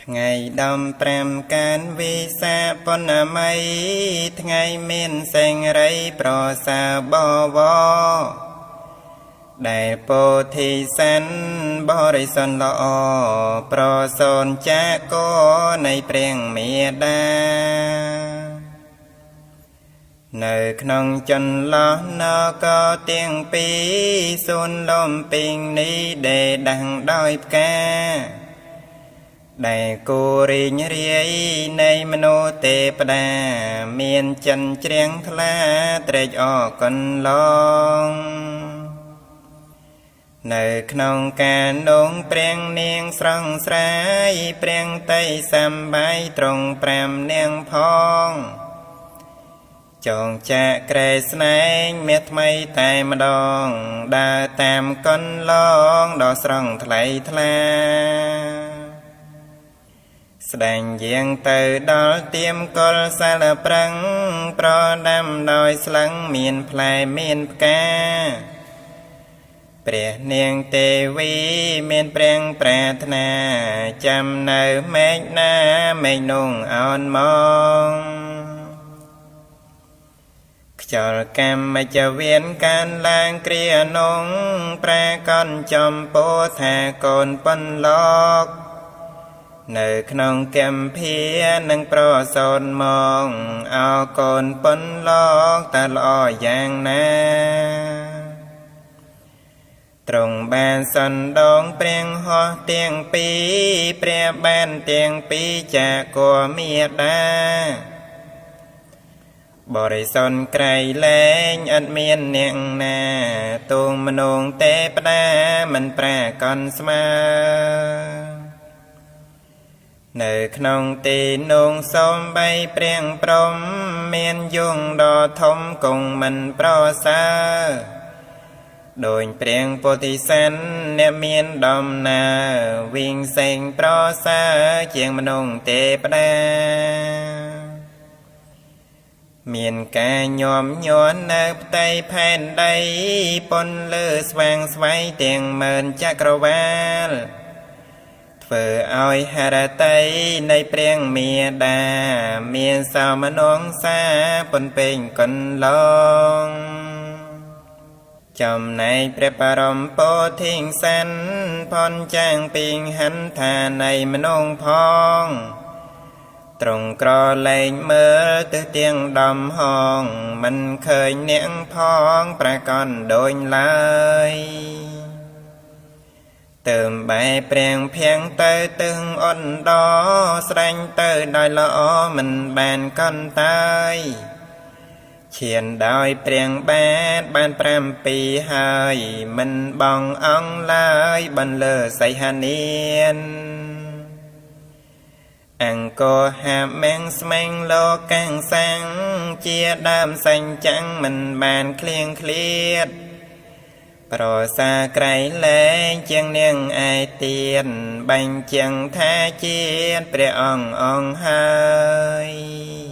ថ្ងៃដំប្រាំកានវិសាប៉ុណ្ណាមីថ្ងៃមានសេងរីប្រសើរបវរដែលពោធិសែនបរិសុទ្ធល្អប្រសូនចាកោនៃព្រះមេដានៅក្នុងចន្លោះនគរទាំងពីរសួនលំពីងនេះដែលដាំងដោយផ្កាដែលគូរីងរាយនៃមនុស្សទេពតាមានចិនច្រៀងថ្លាត្រេកអរកន្លងនៅក្នុងការនងព្រះនាងស្រងស្រាយព្រះតីសម្បាយត្រង់5នាងផងចងចាក់ក្រែស្នែងមាសថ្មីតែម្ដងដើរតាមកន្លងដ៏ស្រង់ថ្លៃថ្លាស្ដែងយាងទៅដល់ទៀមកុលសាលប្រឹងប្រដាំដោយស្លឹងមានផ្លែមានផ្កាព្រះនាងទេវីមានព្រះប្រាថ្នាចាំនៅមេឃណាមេឃនោះអោនមកខ្យល់កម្មចវៀនកានឡើងគ្រានងប្រាកនចំពោថាកូនប៉ុនលោកនៅក្នុងកម្ភានឹងប្រសូនមកអោកូនប៉ុនលោកតើល្អយ៉ាងណាទ្រង់បានសណ្ដងព្រះហោះទាំងពីរព្រះបានទាំងពីរចាកោមេដាបរិសុទ្ធក្រៃលែងអត់មានអ្នកណាទូងមនងទេពតាមិនប្រាកនស្មើនៅក្នុងទីនោះសូមបីព្រះព្រំមានយងដ៏ធំគង់មិនប្រសើរដោយព្រះពោធិសែនអ្នកមានដំណើរវិញសេងប្រសើរជាងមនុស្សទេពតាមានការញោមញ័រនៅផ្ទៃផែនដីពន្លើស្វាងស្វ័យទាំងម៉ឺនចក្រវាលធ្វើឲ្យហរតីនៃព្រះមេដាមានសោមនង្សាពនពេញកន្លងចំណែកព្រះបរមពោធិសែនផនចាងពីងហន្តានៃមនុស្សផងទ្រង់ក្រលែងមើលទៅទាំងដំហងមិនឃើញអ្នកផងប្រកនដូចឡើយទៅបែព្រះភាំងទៅទឹងអនដស្រែងទៅដោយល្អមិនបានកន្តើយឈានដោយព្រះបាន7ហើយមិនបងអង្គឡើយបន្លឺសីហនានអង្គហាមេងស្មេងលោកកាំងសាំងជាដើមសញ្ចាំងមិនបានឃ្លៀងឃ្លាតប្រសាក្រៃលែងជាងនាងឯទៀនបាញ់ជាងថាជាតិព្រះអង្គហើយ